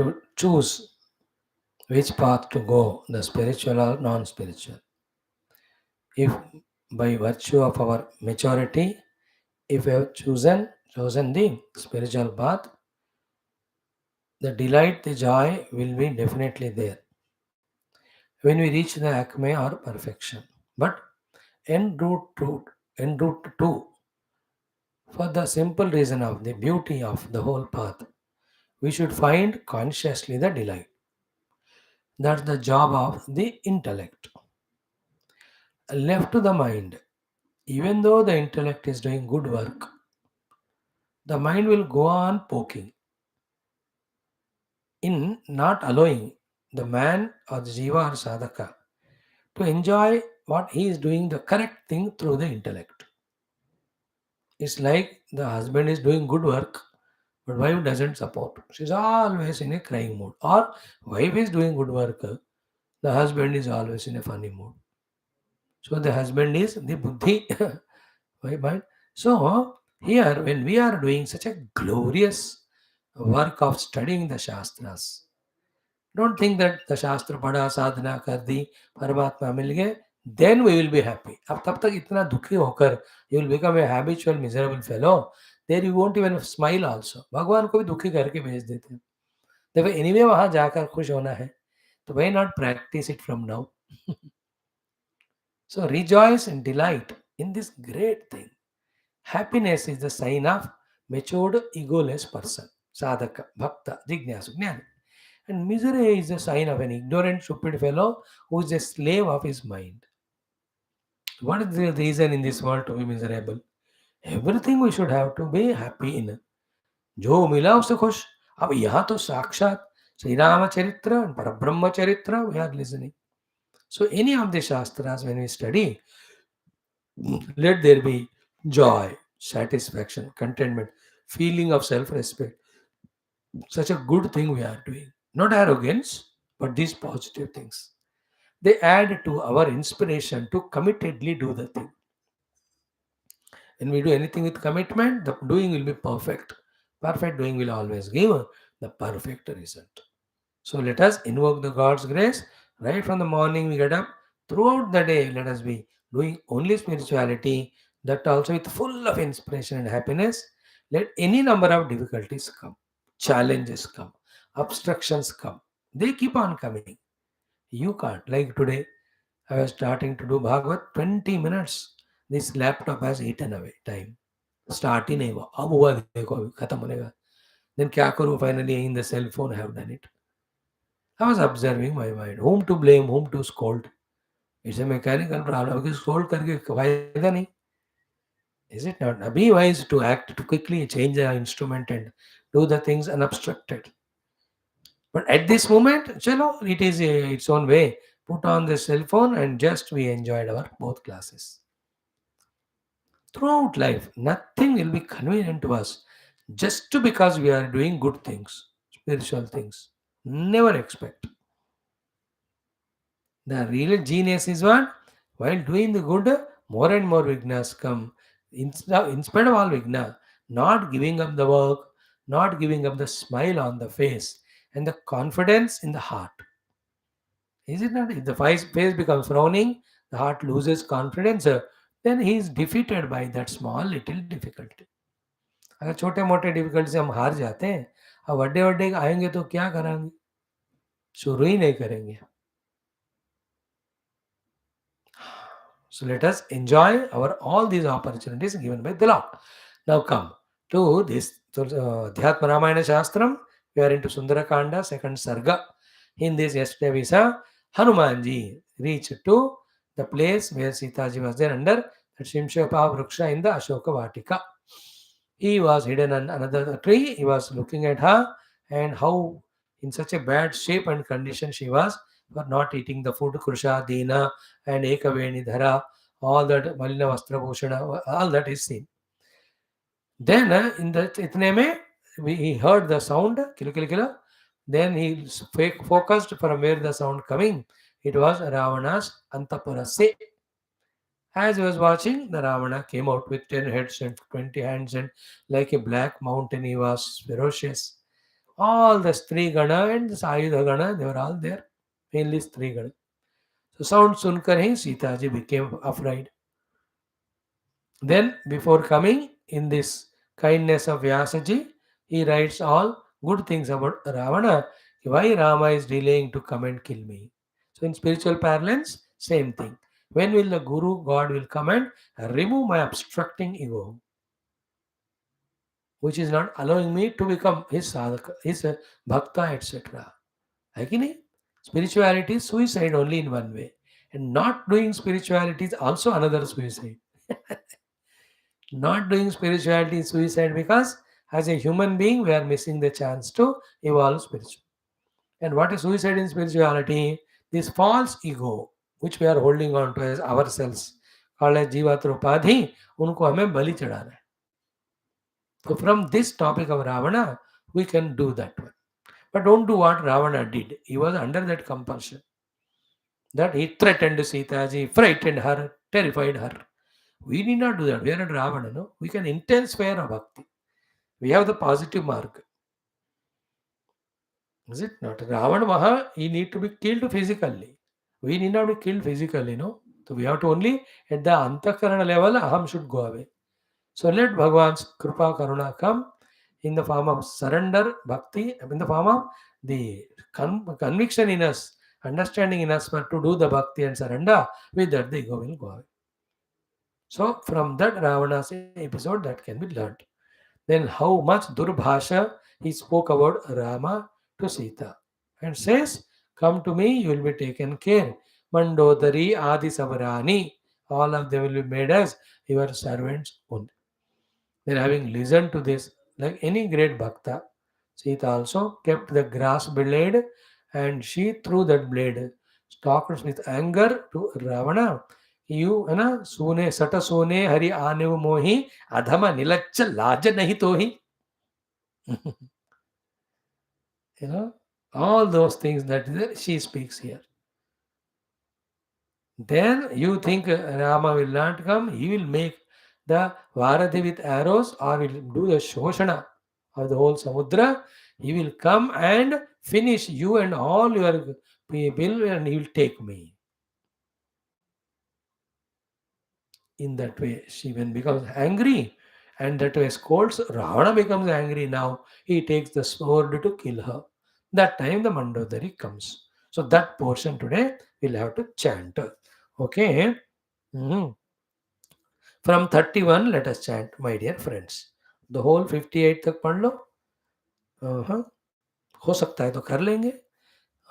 to choose which path to go, the spiritual or non-spiritual. If by virtue of our maturity, if we have chosen the spiritual path, the delight, the joy will be definitely there when we reach the acme or perfection. But en route to en route to, for the simple reason of the beauty of the whole path, we should find consciously the delight. That's the job of the intellect. Left to the mind, even though the intellect is doing good work, the mind will go on poking in not allowing the man or the jiva or sadhaka to enjoy what he is doing the correct thing through the intellect. It's like the husband is doing good work, but wife doesn't support. She's always in a crying mood. Or wife is doing good work, the husband is always in a funny mood. So the husband is the buddhi. Mind. So here, when we are doing such a glorious work of studying the Shastras, don't think that the Shastra pada sadhana kar di Paramatma mil gaye, then we will be happy. अब तब तक इतना दुखी होकर you will become a habitual miserable fellow. There you won't even smile also. भगवान को भी दुखी करके भेज देते हैं. देखो anyway वहाँ जाकर खुश होना है. तो why not practice it from now? So rejoice and delight in this great thing. Happiness is the sign of matured egoless person. Sadhaka, bhakta, jignasu, jnana. And misery is the sign of an ignorant, stupid fellow who is a slave of his mind. What is the reason in this world to be miserable? Everything we should have to be happy in. जो मिला उससे खुश. अब यहाँ तो साक्षात श्री राम चरित्र परब्रह्म चरित्र we are listening. So any of the shastras when we study, let there be joy, satisfaction, contentment, feeling of self-respect. Such a good thing we are doing. Not arrogance, but these positive things. They add to our inspiration to committedly do the thing. When we do anything with commitment, the doing will be perfect. Perfect doing will always give the perfect result. So let us invoke the God's grace. Right from the morning we get up. Throughout the day, let us be doing only spirituality, that also with full of inspiration and happiness. Let any number of difficulties come, challenges come, obstructions come. They keep on coming. You can't. Like today, I was starting to do Bhagavad 20 minutes. This laptop has eaten away time. Start ही नहीं हुआ. अब हुआ देखो अभी खत्म होने का. Then क्या करूँ? Finally in the cell phone I have done it. I was observing my mind. Whom to blame, whom to scold. It's a mechanical problem. Because scold करके फायदा नहीं. Is it not? Now be wise to act to quickly change the instrument and do the things unobstructed. But at this moment, chalo, it is its own way. Put on the cell phone and just we enjoyed our both classes. Throughout life, nothing will be convenient to us just because we are doing good things, spiritual things. Never expect. The real genius is what? While doing the good, more and more vignas come. In spite of all vigna, not giving up the work, not giving up the smile on the face, and the confidence in the heart. Is it not? If the face becomes frowning, the heart loses confidence, then he is defeated by that small little difficulty. अगर छोटे मोटे difficulty से हम हार जाते हैं, अब बड़े बड़े आएंगे तो क्या करेंगे? शुरू ही नहीं करेंगे. So let us enjoy our all these opportunities given by the Lord. Now come to this Adhyatma Ramayana Shastram. We are into Sundara Kanda, second Sarga. In this yesterday we saw Hanumanji reached to the place where Sitaji was there under the Shimshapa Vriksha in the Ashoka Vatika. He was hidden on another tree. He was looking at her and how in such a bad shape and condition she was for not eating the food, Krusha, Dina, and Ekaveni Dhara, all that Malina Vastra Bhushana, all that is seen. Then in the itne mein, he heard the sound, kila kila kila. Then he focused from where the sound coming. It was Ravana's Antapura se. As he was watching, the Ravana came out with 10 heads and 20 hands, and like a black mountain, he was ferocious. All the Stri Gana and the Sayudha Gana, they were all there, mainly Stri Gana. So sound sunkar hi Sita ji became afraid. Then before coming in this kindness of Vyasa ji, he writes all good things about Ravana. Why Rama is delaying to come and kill me. So in spiritual parlance, same thing. When will the Guru, God will come and remove my obstructing ego, which is not allowing me to become his sadhaka, his bhakta, etc. Agini, spirituality is suicide only in one way. And not doing spirituality is also another suicide. Not doing spirituality is suicide because as a human being, we are missing the chance to evolve spiritually. And what is suicide in spirituality? This false ego, which we are holding on to as ourselves, called as Jivatrupadhi, unko हमें बलि चढ़ाना है. So from this topic of Ravana, we can do that one. But don't do what Ravana did. He was under that compulsion. That he threatened Sita ji, frightened her, terrified her. We need not do that. We are not Ravana, no? We can intensify our bhakti. We have the positive mark. Is it not? Ravana Maha, he need to be killed physically. We need not be killed physically, no? So we have to only, at the antakarana level, aham should go away. So let Bhagwan's Kripa Karuna come in the form of surrender, bhakti, in the form of the conviction in us, understanding in us for to do the bhakti and surrender. With that, the ego will go away. So from that Ravana's episode, that can be learned. Then how much Durbhasha he spoke about Rama to Sita and says, come to me, you will be taken care. Mandodari Adi Savarani, all of them will be made as your servants only. Then having listened to this, like any great bhakta, Sita also kept the grass blade and she threw that blade, stalked with anger to Ravana. You, है ना, सोने सट सोने हरि आने मोही अधम निलच्च लाज नहीं तो ही. You know, all those things that she speaks here. Then you think Rama will not come, he will make the Varathi with arrows or will do the Shoshana of the whole Samudra. He will come and finish you and all your people and he will take me. In that way, she then becomes angry and that way scolds. Ravana becomes angry now. He takes the sword to kill her. That time the Mandodari comes. So that portion today we'll have to chant. Okay. Mhm. From 31, let us chant, my dear friends. The whole 58 तक पढ़ लो. हाँ, हो सकता है तो कर लेंगे.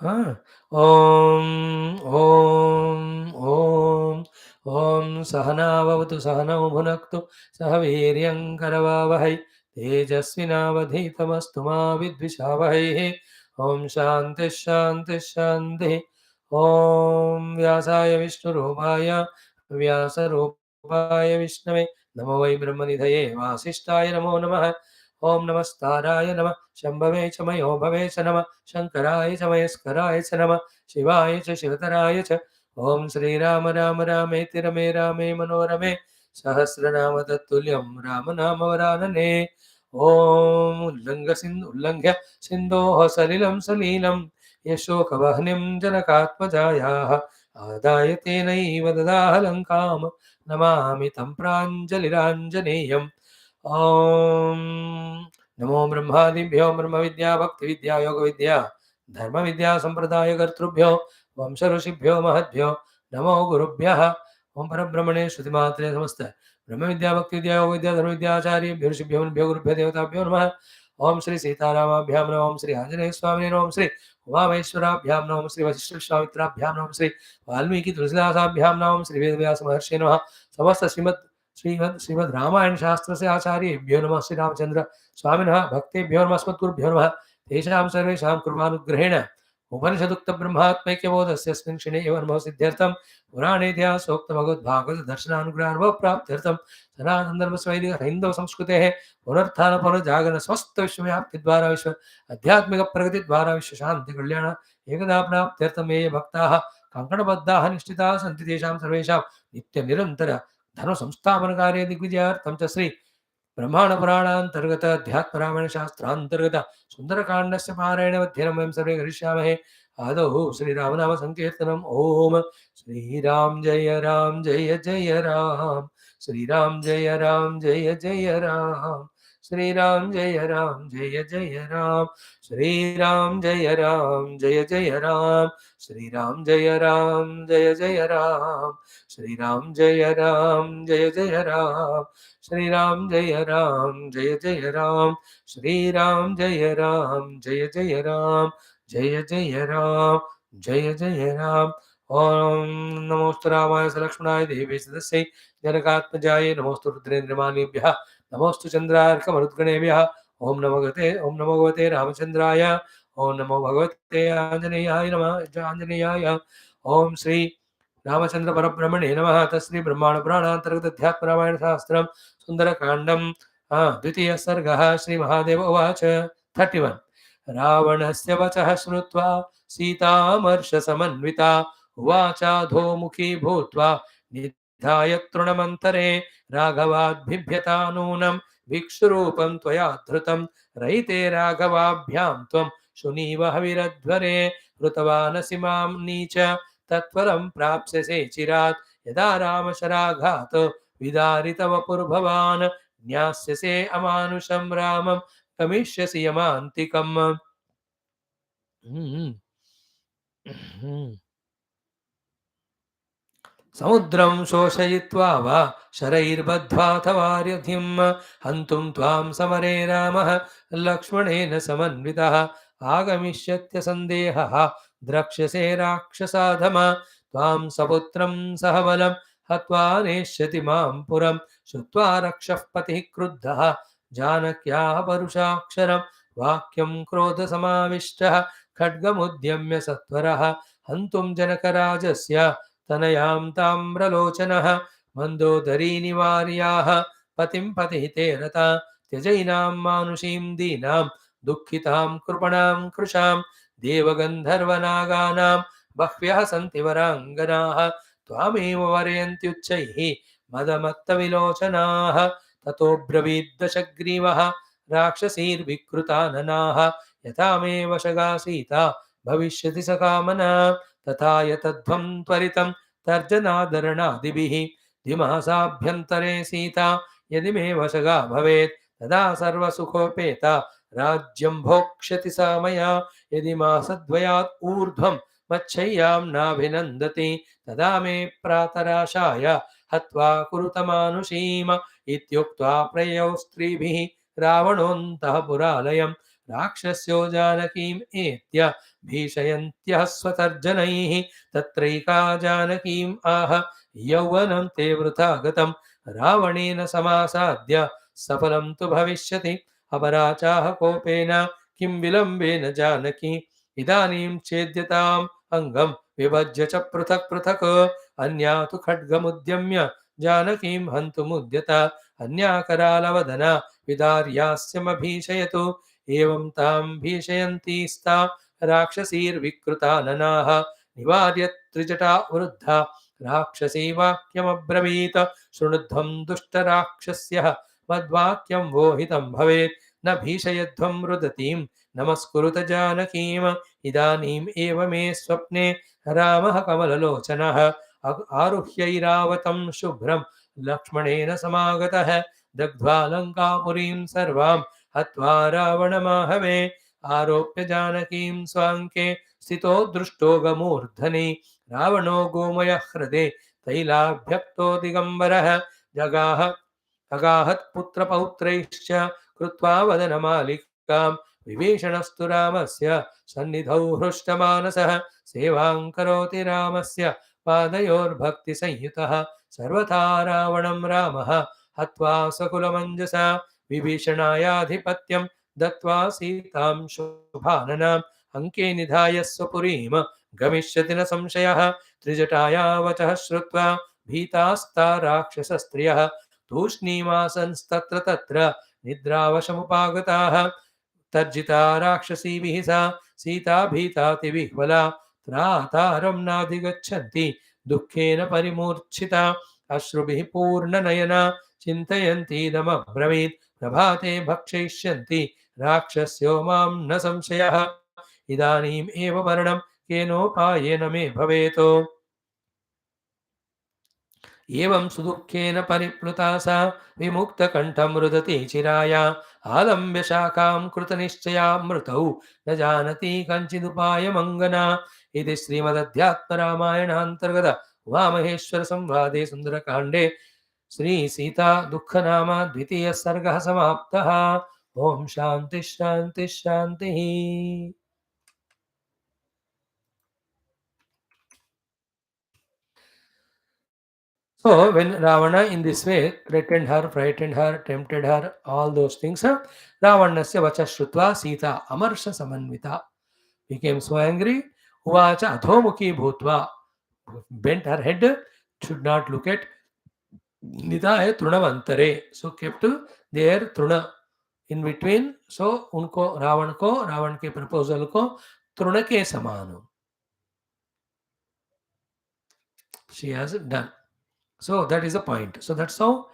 हाँ. ओम ओम ओम ओम सहनावतु सहनौ भुनक्तु सह वीर्यं करवावहै तेजस्विनावधीतमस्तु मा विद्विषावहै. ओम शांति शांति शांति. ओम व्यासाय विष्णुरूपाय व्यासरूपाय विष्णवे नमो वै ब्रह्मनिधये वासिष्ठाय नमो नमः. ओम नमस्ताराय नमः शंभवे च मयो भवे च नमः शंकराय च मयस्कराय च नमः शिवाय च शिवतराय च. ओम श्रीराम राम रामेति रमे रामे मनोरमे सहस्रनाम तत्तुल्यं राम नाम वरानने. ओम उल्लंघ्य सिन्धोः सलिलं सलीलं यशोकवह्निं जनकात्मजायाः आदाय तेनैव ददाह लङ्कां नमामि तं प्राञ्जलिराञ्जनेयम्. ओम नमो ब्रह्मादिभ्यो ब्रह्म विद्या भक्ति विद्या योग विद्या धर्म विद्या संप्रदाय कर्तृभ्यो वंश ऋषिभ्यो महद्भ्यो नमो गुरुभ्यः. ओम परब्रह्मणे श्रुतिमात्रे समस्त ब्रह्म विद्या भक्ति विद्या योग विद्या धर्म विद्याचार्यभ्यो ऋषिभ्यो मुनिभ्यो गुरुभ्यो देवताभ्यो नमः. ओम श्री सीतारामाभ्यां नमः. ओम श्री आंजनेय स्वामिने नमः. ओम श्री उमामहेश्वराभ्यां नमः. ओम श्री वशिष्ठ विश्वामित्राभ्यां नमः. ओम श्री वाल्मीकि तुलसीदासाभ्यां नमः. ओम श्री वेदव्यास महर्षि नमः. समस्त श्रीमद् रामायण शास्त्र से आचार्येभ्यो नमः. श्री रामचंद्र स्वामिनः भक्तेभ्यो नमः. अस्मद्गुरुभ्यो नमः. तेषां सर्वेषां कृपानुग्रहेण उपनिषदुक्त ब्रह्मात्मैक्यबोधस्य अस्मिन् क्षणे एव अनुभव सिद्ध्यर्थं पुराणेतिहासोक्त भगवद्भागवत दर्शनानुग्रहानुभव प्राप्त्यर्थं सनातन धर्म वैदिक हिंदू संस्कृतेः पुनरुत्थान पुनर्जागरण समस्त विश्वव्याप्ति द्वारा विश्व आध्यात्मिक प्रगति द्वारा विश्व शांति कल्याण एकदा प्राप्त्यर्थं ये भक्ताः कंकणबद्धाः निष्ठिताः सन्ति तेषां सर्वेषां नित्य निरन्तर धर्म संस्थापन कार्य दिग्विजयार्थं च श्री ब्रह्मांड पुराणांतर्गत अध्यात्म रामायण शास्त्रांतर्गत सुंदरकांडस्य पारायणमध्ययनं वयं सर्वे करिष्यामहे। आदौ श्रीरामनाम संकीर्तनम्। ओम श्रीराम जय राम जय जय राम, श्रीराम जय राम जय जय राम, श्रीराम जय राम जय जय राम, श्रीराम जय राम जय जय राम, श्रीराम जय राम जय जय राम, श्रीराम जय राम जय जय राम, श्रीराम जय राम जय जय राम, श्रीराम जय राम जय जय राम, जय जय राम जय जय राम। ओम नमोस्तु रामाय लक्ष्मणाय देवी सदस्यै जनकात्मजाय नमोस्तु रुद्रेन्द्रमानेभ्यः नमोस्तु चन्द्रार्कमरुद्गणेभ्यः। ओम नमो भगवते रामचंद्राय, ओम नमो भगवते आंजनेयाय नमः आंजनेयाय। ओम श्री रामचंद्र परब्रह्मणे नमः। तस्श्री ब्रह्मांड पुराणांतर्गत अध्यात्म रामायण शास्त्रम सुंदरकांडम द्वितीय सर्गः। श्री महादेव उवाच 31। रावणस्य वचः श्रुत्वा सीतामर्ष समन्विता उवाचाधोमुखी भूत्वा निधाय तृणमन्तरे राघवाद्बिभ्यता नूनं भिक्षुरूपं त्वया धृतं रयिते राघवाभ्यां त्वं शुनीव हविरध्वरे हृतवानसि मां नीच तत्फलं प्राप्स्यसे चिरात् यदा रामशराघात् विदारितवपुर्भवान् ज्ञास्यसे अमानुषं रामं गमिष्यसि यमान्तिकम्। समुद्रं शोषयित्वा वा शरैर्बद्ध्वाथवार्यधिं हन्तुं त्वां समरे रामः लक्ष्मणेन समन्वितः आगमिष्यत्य सन्देहः द्रक्ष्यसे राक्षसाधम त्वां सपुत्रं सह बलं हत्वा नेष्यति मां पुरं श्रुत्वा रक्षः पतिः क्रुद्धः जानक्याः परुषाक्षरं वाक्यं क्रोधसमाविष्टः खड्गमुद्यम्य सत्वरः हन्तुं जनकराजस्य तनयां ताम्रलोचनः मन्दोदरी निवार्याः पतिं पतिहिते रता त्यजैनां मानुषीं दीनां दुःखितां कृपणां कृशां देवगन्धर्वनागानां बह्व्यः सन्ति वराङ्गनाः त्वामेव वरयन्त्युच्चैः मदमत्तविलोचनाः ततो ब्रवीद्दशग्रीवः राक्षसीर्विकृताननाः यथा मे वशगा सीता भविष्यति स कामना तथा यतध्वं त्वरितं तर्जनादरणादिभिः द्विमासाभ्यन्तरे सीता यदि मे वशगा भवेत् तदा सर्वसुखोपेता राज्यं भोक्ष्यति सा मया यदि मासद्वयात् ऊर्ध्वं मच्छय्यां नाभिनन्दति तदा मे प्रातराशाय हत्वा कुरुतमानुषीम् इत्युक्त्वा प्रययौ स्त्रीभिः रावणोऽन्तः पुरालयं राक्षस्यो जानकीम् एत्य भीषयन्त्यः स्वतर्जनैः तत्रैका जानकीम् आह यौवनं ते वृथा गतं रावणेन समासाद्य सफलं तु भविष्यति अपराचाः कोपेन किं विलम्बेन जानकी इदानीं छेद्यताम् अङ्गं विभज्य च पृथक् पृथक् अन्या तु खड्गमुद्यम्य जानकीं हन्तुमुद्यत अन्या करालवदना विदार्यास्यमभीषयतु एवं तां भीषयन्तीस्ता राक्षसीर्विकृताननाः निवार्य त्रिजटा वृद्धा राक्षसी वाक्यमब्रवीत शृणुध्वं दुष्टराक्षस्यः मद्वाक्यं वोहितं भवेत् न भीषयध्वं रुदतीं नमस्कुरुत जानकीम् इदानीम् एव मे स्वप्ने रामः कमललोचनः आरुह्यैरावतं शुभ्रं लक्ष्मणेन समागतः दग्ध्वा लङ्कापुरीं सर्वां हत्वा रावणमाहवे आरोप्य जानकीं स्वाङ्के स्थितो दृष्टो गमूर्धनि रावणो गोमयः हृदे तैलाभ्यक्तो दिगम्बरः जगाह अगाहत्पुत्रपौत्रैश्च कृत्वा वदनमालिकां विभीषणस्तु रामस्य सन्निधौ हृष्टमानसः सेवां करोति रामस्य पादयोर्भक्तिसंयुतः सर्वथा रावणं रामः हत्वा सकुलमञ्जसा विभीषणायाधिपत्यं दत्त्वा सीतां शुभाननाम् अङ्के निधाय स्वपुरीं गमिष्यति न संशयः त्रिजटाया वचः श्रुत्वा भीतास्ता राक्षसस्त्रियः तूष्णीमासंस्तत्र तत्र निद्रावशमुपागताः तर्जिता राक्षसीभिः सा सीता भीतातिविह्वला त्रातारं नाधिगच्छन्ति दुःखेन परिमूर्छिता अश्रुभिः पूर्णनयना चिन्तयन्तीदमब्रवीत् प्रभाते भक्षयिष्यन्ति राक्षस्यो मां न संशयः इदानीम् एव मरणं केनोपायेन मे भवेत् एवं सुदुःखेन परिप्लुता सा विमुक्तकण्ठं रुदती चिराया आलम्ब्य शाखां कृतनिश्चया मृतौ न जानती कञ्चिदुपायमङ्गना इति श्रीमदध्यात्मरामायणान्तर्गत उमामहेश्वरसंवादे सुन्दरकाण्डे श्रीसीता दुःखनाम द्वितीयः सर्गः समाप्तः। ॐ शान्तिः शान्तिः शान्तिः। So when Ravana in this way threatened her, frightened her, tempted her, all those things, Ravanasya vacha shrutva Sita amarsha samanvita became so angry. Uvacha adhomukhi bhutva bent her head, should not look at Nidaya Trunavantare. So kept there Truna in between. So unko Ravan ke proposal ko Truna ke samano. She has done. So that is the point. So that's how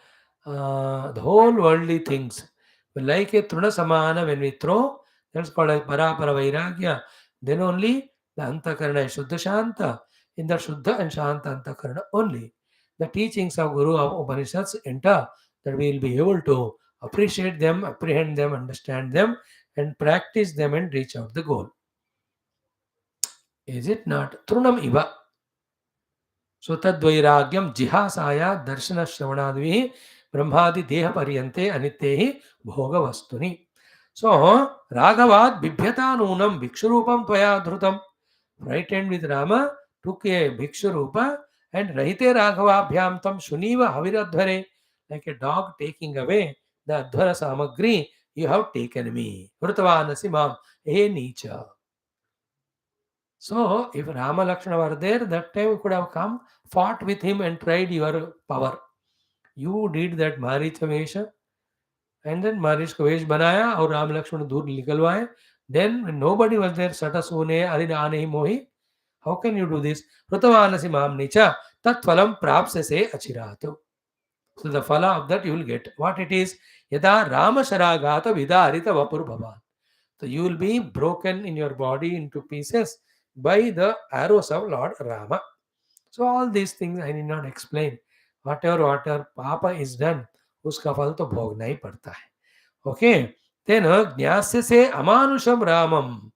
the whole worldly things, like a truna samana, when we throw, that's called as parapara vairagya. Then only the antakarana is Shuddha Shanta. In the Shuddha and Shanta antakarana only, the teachings of Guru of Upanishads enter, that we will be able to appreciate them, apprehend them, understand them, and practice them and reach out the goal. Is it not? Trunam iva. So tadvairagyam jihasaya darshana shravanadvihi brahmadi deha paryante anittehi bhoga vastuni. So Raghavad bibhyata nunam bhiksharupam tvaya dhrutam. Frightened with Rama, took a bhiksharupa and rahite Raghavabhyam tam shuniva haviradhare. Like a dog taking away the adhara samagri, you have taken me. Vrutavanasi mam, e nicha. So, if Rama Lakshmana were there, that time you could have come, fought with him and tried your power. You did that Maricha Vesha, and then Marish ko Vesh banaya और राम लक्ष्मण दूर निकलवाए. Then when nobody was there, Sata Sune Arinane Mohi, how can you do this? Pratavanasi Mam Nicha, Tat Phalam Prapsase Achiratu. So the phala of that you will get. What it is? Yada Rama Sharagata Vidarita Vapur Bhavan. So you will be broken in your body into pieces by the arrows of Lord Rama. So all these things I need not explain. Whatever Papa is done, उसका फल तो भोगना ही पड़ता है. Okay. Then ज्ञास्य से अमानुषम Ramam.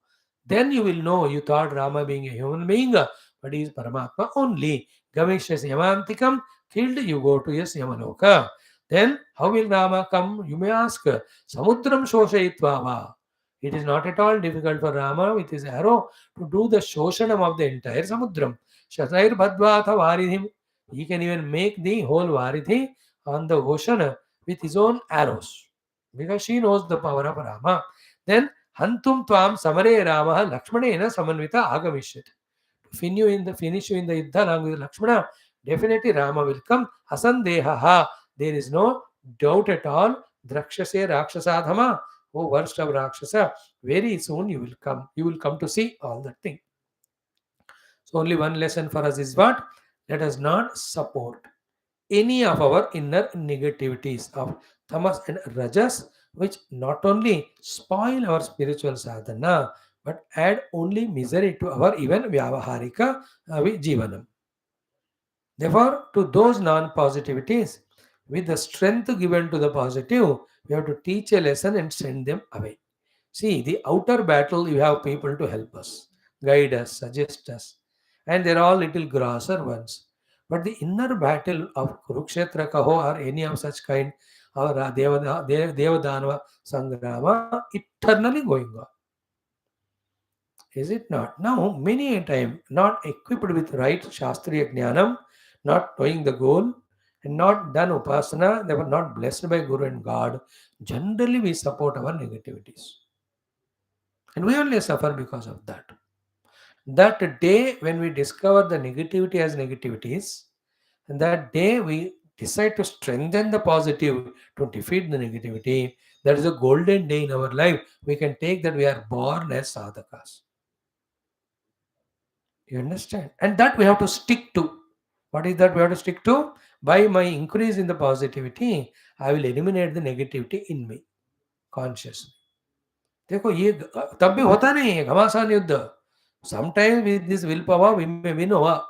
Then you will know you thought Rama being a human being, but he is Paramatma only. Gavishya Yamantikam, killed, you go to yes Yamaloka. Then how will Rama come? You may ask. Samudram Shoshayitva va. It is not at all difficult for Rama with his arrow to do the Shoshanam of the entire Samudram. Shatair Bhadvatha Varidhim. He can even make the whole Varidhi on the ocean with his own arrows. Because she knows the power of Rama. Then Hantum Tvam Samare Rama Lakshmanena Samanvita Agamishyat. To finish you in the Yuddha along with Lakshmana, definitely Rama will come. Asandeha. There is no doubt at all. Drakshase Rakshasadhama. Oh, worst of Rakshasa. Very soon you will come. You will come to see all that thing. So only one lesson for us is what? Let us not support any of our inner negativities of tamas and rajas, which not only spoil our spiritual sadhana but add only misery to our even vyavaharika jivanam. Therefore, to those non-positivities, with the strength given to the positive, we have to teach a lesson and send them away. See, the outer battle, you have people to help us, guide us, suggest us, and they're all little grosser ones. But the inner battle of Kurukshetra Kaho or any of such kind, or Devadanava Sangrama, eternally going on. Is it not? Now, many a time, not equipped with right Shastriya Jnanam, not knowing the goal, and not done Upasana, they were not blessed by Guru and God. Generally, we support our negativities. And we only suffer because of that. That day when we discover the negativity as negativities, and that day we decide to strengthen the positive to defeat the negativity, that is a golden day in our life. We can take that we are born as sadhakas. You understand? And that we have to stick to. What is that we have to stick to? By my increase in the positivity, I will eliminate the negativity in me consciously. देखो ये तब भी होता नहीं है घमासान युद्ध. Sometimes with this willpower we may win over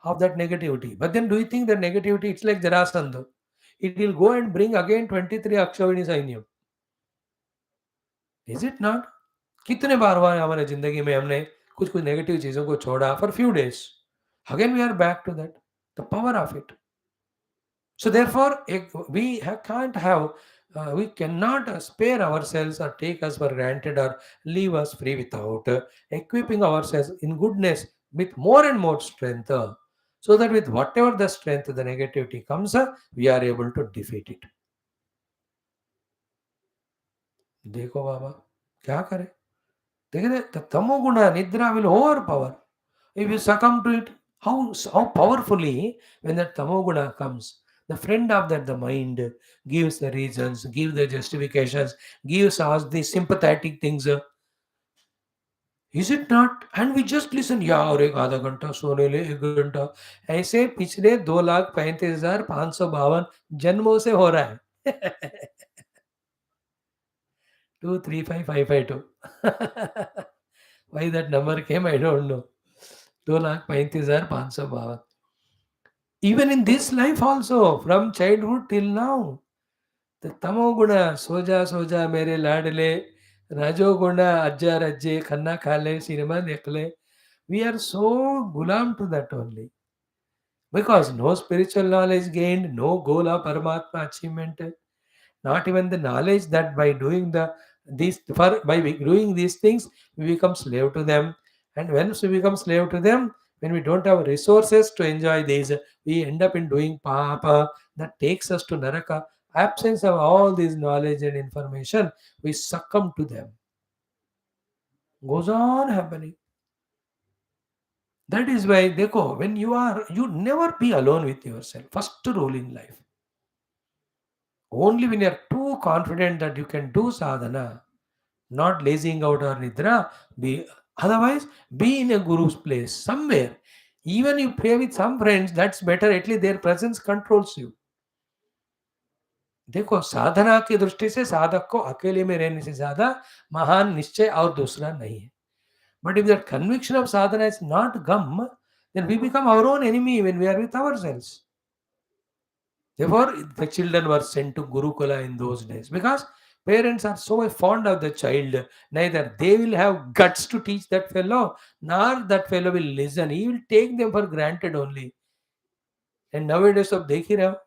of that negativity. But then do you think that negativity, it's like Jarasandha. It will go and bring again 23 Akshavini Sainyam. Is it not? कितने बार हुआ है हमारे जिंदगी में हमने कुछ कुछ negative चीजों को छोड़ा for few days. Again we are back to that. The power of it. So therefore, can't have, we cannot spare ourselves or take us for granted or leave us free without equipping ourselves in goodness with more and more strength, so that with whatever the strength the negativity comes, we are able to defeat it. देखो बाबा क्या करें. देखिए तमोगुण निद्रा will overpower if you succumb to it. How powerfully when that tamoguna comes, the friend of that the mind gives the reasons, gives the justifications, gives us the sympathetic things. Is it not? And we just listen. या और एक आधा घंटा सोने ले 1 घंटा. ऐसे पिछले 2,35,552 जन्मों से हो रहा है. 235552. Why that number came, I don't know. 2,35,552. Even in this life also, from childhood till now, the tamoguna, soja soja mere ladle, rajoguna, ajja rajje, khanna khale, cinema dekhle. We are so gulam to that only. Because no spiritual knowledge gained, no goal of Paramatma achievement, not even the knowledge that by doing doing these things we become slave to them. And once we become slave to them, when we don't have resources to enjoy these, we end up in doing papa that takes us to naraka. Absence of all this knowledge and information, we succumb to them. Goes on happening. That is why dekho, when you never be alone with yourself. First rule in life. Only when you are too confident that you can do sadhana, not lazing out or nidra, otherwise be in a guru's place somewhere. Even you pray with some friends, that's better. At least their presence controls you. देखो साधना की दृष्टि से साधक को अकेले में रहने से ज्यादा महान निश्चय और दूसरा नहीं है. But if that conviction of sadhana is not come, then we become our own enemy when we are with ourselves. Therefore, the children were sent to Gurukula in those days because parents are so fond of the child. Neither they will have guts to teach that fellow, nor that fellow will listen. He will take them for granted only. And nowadays, of Dekhira.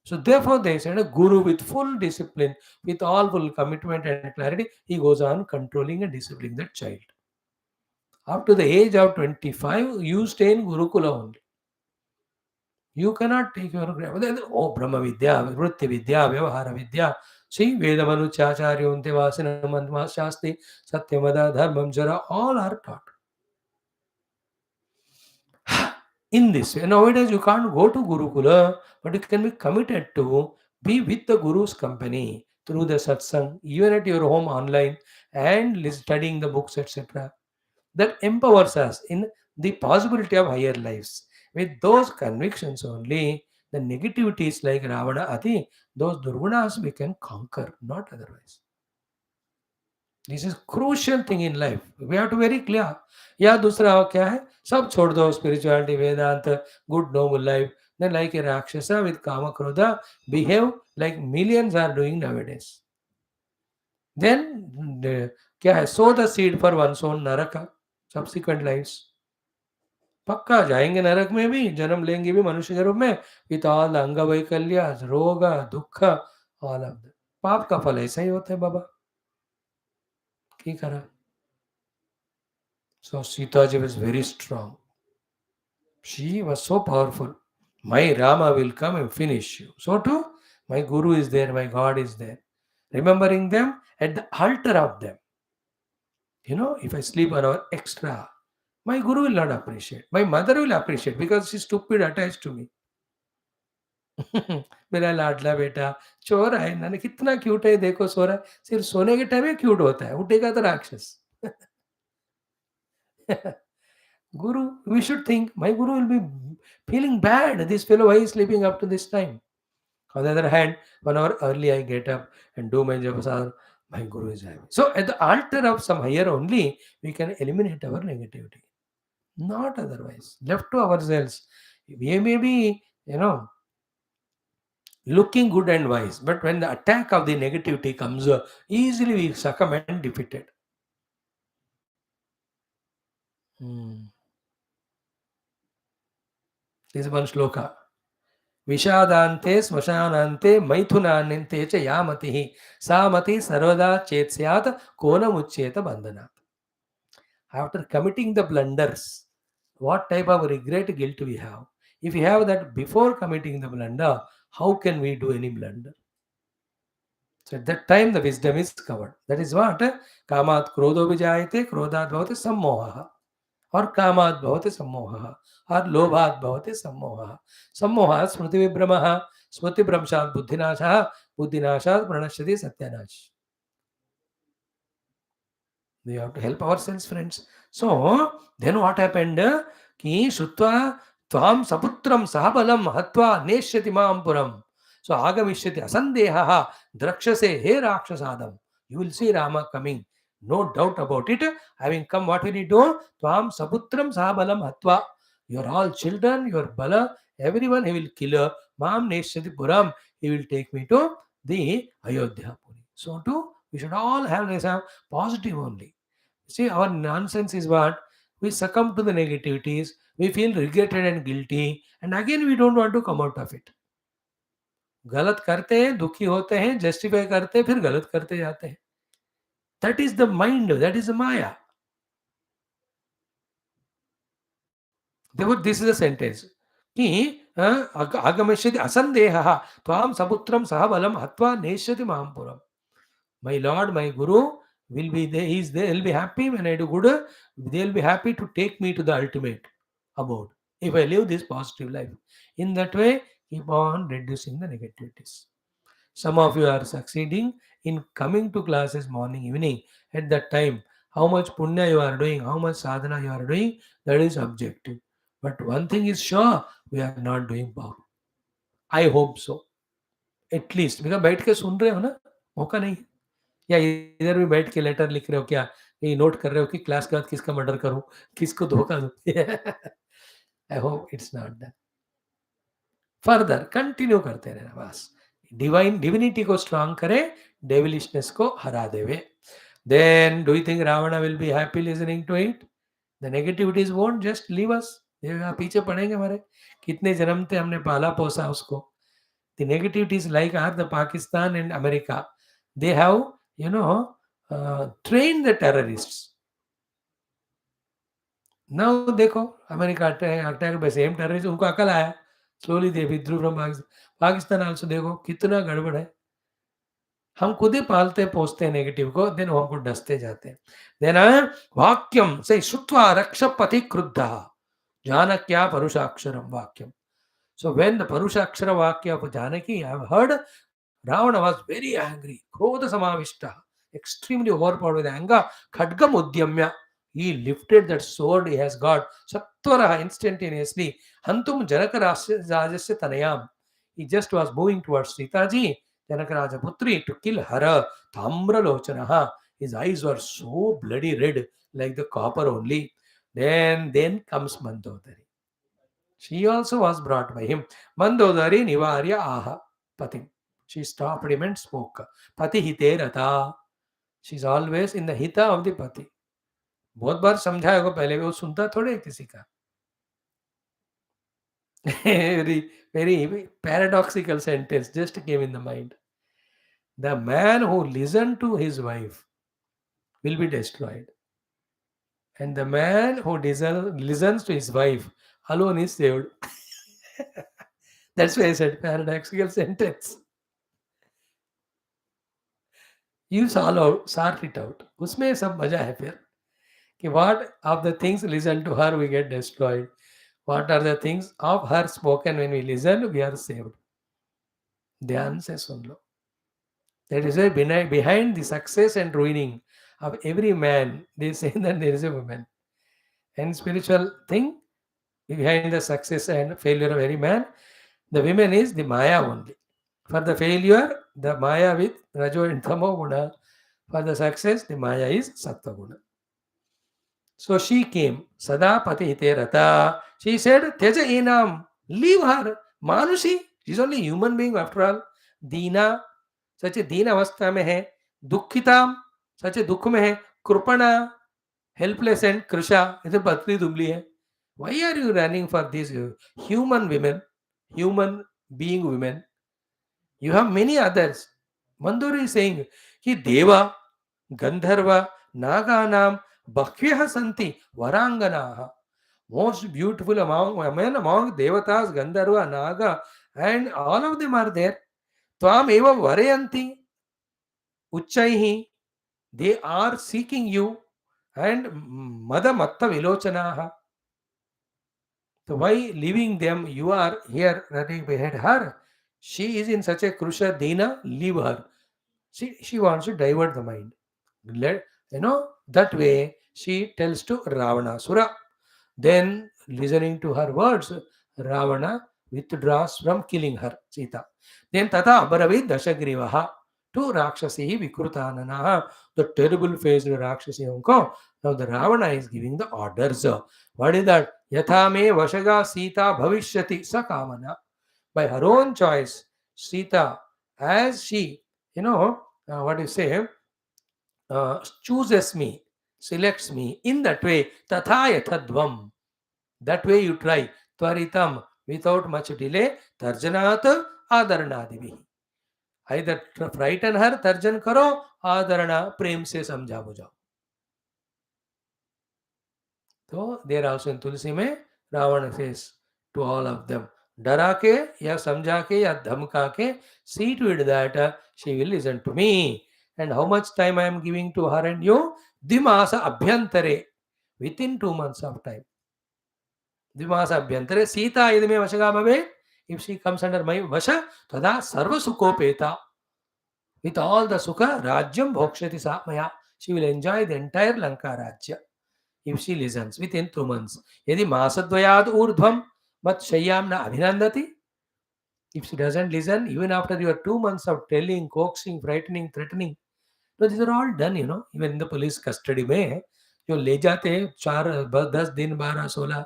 So therefore, they send a guru with full discipline, with all full commitment and clarity. He goes on controlling and disciplining that child. Up to the age of 25, you stay in Gurukula only. You cannot take your grandmother. Oh, Brahma Vidya, Vritti Vidya, Vyavahara Vidya. See, Vedamanu Chacharyonte Vasanamandma Shasti, Satyamada, Dharmam Jara, all are taught. In this way, nowadays you can't go to Gurukula, but you can be committed to be with the Guru's company through the satsang, even at your home online, and studying the books, etc. That empowers us in the possibility of higher lives. With those convictions only, the negativities like Ravana, Ati, those Durgunas we can conquer, not otherwise. This is crucial thing in life. We have to very clear. या दूसरा क्या है सब छोड़ दो spirituality, Vedanta, good noble life. Then like a Rakshasa with Kama Krodha, behave like millions are doing nowadays. Then क्या है sow the seed for one's own naraka, subsequent lives. पक्का जाएंगे नरक में भी, जन्म लेंगे भी मनुष्य के रूप में, विथ ऑल अंग वैकल्य, रोग, दुख, ऑल ऑफ दैट. पाप का फल ऐसा ही होता है बाबा. की करा. So Sita ji was very strong. She was so powerful. My Rama will come and finish you. So too, my Guru is there, my God is there. Remembering them at the altar of them. You know, if I sleep an hour extra, my Guru will not appreciate. My mother will appreciate because she's stupid attached to me. मेरा लाडला बेटा सो रहा है ना, कितना cute है, देखो सो रहा है. सिर्फ सोने के टाइम में क्यूट होता है, उठेगा तो राक्षस. Guru, we should think, my Guru will be feeling bad. This fellow, why is sleeping up to this time? On the other hand, 1 hour early I get up and do my japasana, my Guru is happy. So at the altar of some higher only, we can eliminate our negativity. Not otherwise. Left to ourselves. We may be, looking good and wise, but when the attack of the negativity comes, easily we succumb and defeated. Hmm. This is one shloka. विषादान्ते श्मशानान्ते मैथुनान्यन्ते च या मतिः सा मतिः सर्वदा चेत् स्यात् को न मुच्येत बन्धनात्. After committing the blunders, what type of regret, guilt we have? If we have that before committing the blunder, how can we do any blunder? So at that time, the wisdom is covered. That is what kamat krodho vijayate, krodhat bhavate sammoha, or kamat bhavate sammoha, or lobhat bhavate sammoha. Sammoha smriti vibhramaha, smriti bhramshat buddhinasha, buddhinashat pranashyati satyanash. We have to help ourselves, friends. So then what happened? Ki shutva tvam saputram sahabalam hatva neshyati mam puram. So agamishyati asandeha drakshase he rakshasadam. You will see Rama coming. No doubt about it. Having come, what will he do? Tvam saputram sahabalam hatva. You are all children, your bala, everyone he will kill. Mam neshyati puram. He will take me to the Ayodhya Puri. So too, we should all have this positive only. See, our nonsense is what? We succumb to the negativities, we feel regretted and guilty, and again we don't want to come out of it. गलत करते हैं, दुखी होते हैं, justify करते हैं, फिर गलत करते जाते हैं. That is the mind, that is the Maya. Therefore, this is a sentence. कि आगमिष्यति असंदेहः त्वां सपुत्रं सह बलं हत्वा नेष्यति मां पुरम्. My Lord, my Guru will be there. He is there. He'll be happy when I do good. They'll be happy to take me to the ultimate abode if I live this positive life. In that way, keep on reducing the negativities. Some of you are succeeding in coming to classes morning, evening. At that time, how much punya you are doing, how much sadhana you are doing, that is objective. But one thing is sure, we are not doing bad. I hope so. At least because बैठ के सुन रहे हो ना, मौका नहीं. या इधर भी बैठ के लेटर लिख रहे हो क्या? ये नोट कर रहे हो कि क्लास के बाद किसका मर्डर करूं, किसको धोखा दूं. I hope it's not that. Further continue करते रहना बस. डिविनिटी को स्ट्रांग करे, डेविलिशनेस को हरा देवे. Then do you think Ravana will be happy listening to it? The negativities won't just leave us. पीछे पड़ेंगे हमारे. कितने जन्म थे हमने पाला पोसा उसको. The negativities like are the Pakistan and America. They have, trained the terrorists. Now देखो America attack by same terrorists, उनको अकल आया. Slowly they withdrew from Pakistan. Pakistan also देखो कितना गड़बड़ है. हम खुद ही पालते पोसते हैं नेगेटिव को, देन वो हमको डसते जाते हैं. देन वाक्यम से श्रुत्वा रक्षपति क्रुद्ध जानक्या परुषाक्षरम वाक्यम. So when the Parushakshara Vakya of Janaki, I have heard Ravana was very angry. Krodha Samavishta, extremely overpowered with anger. Khadgam Udyamya, he lifted that sword he has got. Satvaraha instantaneously. Hantum Janakarajasya Tanayam. He just was moving towards Sita ji, Janakaraja Putri, to kill her. Tamra Lochanaha. His eyes were so bloody red, like the copper only. Then comes Mandodari. She also was brought by him. Mandodari Nivarya Aha Pati. She stopped him and spoke. Pati hite rata. She's always in the hita of the pati. बहुत बार समझाया को पहले भी वो सुनता थोड़े किसी का. Very paradoxical sentence just came in the mind. The man who listened to his wife will be destroyed. And the man who listens to his wife alone is saved. That's why I said paradoxical sentence. You sort it out. उसमें सब मजा है फिर कि what of the things listened to her we get destroyed. What are the things of her spoken when we listen we are saved. ध्यान से सुन लो. That is why behind the success and ruining of every man, they say that there is a woman. And spiritual thing behind the success and failure of any man, the women is the Maya only. For the failure, the Maya with Rajo and Tamo Guna. For the success, the Maya is Sattva Guna. So she came, Sada Pati Rata. She said, Teja Enam, leave her. Manushi, she's only human being after all. Deena, such a Deena Avastha mein hai. Dukhitam, such a Dukh mein hai. Krupana, helpless and Krisha, is a Patri Dubli hai. Why are you running for these human women, human being women? You have many others. Manduri is saying, Ki Deva, Gandharva, Naganam, Bhakyah Santi, Varanganaha. Most beautiful among women, among Devatas, Gandharva, Naga, and all of them are there. Tvam eva Varayanti, Uchaihi, they are seeking you, and Mada Matta Vilochanaha. So why leaving them? You are here running behind her. She is in such a Krusha Dina, leave her. She wants to divert the mind. That way she tells to Ravana Sura. Then, listening to her words, Ravana withdraws from killing her, Sita. Then Tata Abharavid Dashagrivaha to Rakshasi Vikrutananaha, the terrible faced Rakshasi Unko. Now the Ravana is giving the orders. What is that? Yatha me Vashaga Sita Bhavishyati Sakamana. By her own choice, Sita, as she, what do you say, chooses me, selects me in that way, Tatha Yathadvam. That way you try. Tvaritam, without much delay, Tarjanat Adarnadivi. Either frighten her, Tarjan karo, Adarna, prem se samjha bujao. So there also in Tulsi mein, Ravana says to all of them, Dara ke, ya samjha ke, ya dhamka ke, see to it that she will listen to me. And how much time I am giving to her and you? Dimasa abhyantare, within 2 months of time. Dimasa abhyantare, Sita idame vashagamabe, if she comes under my vasha, tada sarva sukopeta. With all the sukha, rajyam bhokshati sa maya. She will enjoy the entire Lanka Rajya if she listens within 2 months. Yadi masadvayad urdhvam mat shayyam na abhinandati. If she doesn't listen, even after your 2 months of telling, coaxing, frightening, threatening, no, these are all done, even in the police custody में जो ले जाते हैं 4 10 दिन 12 16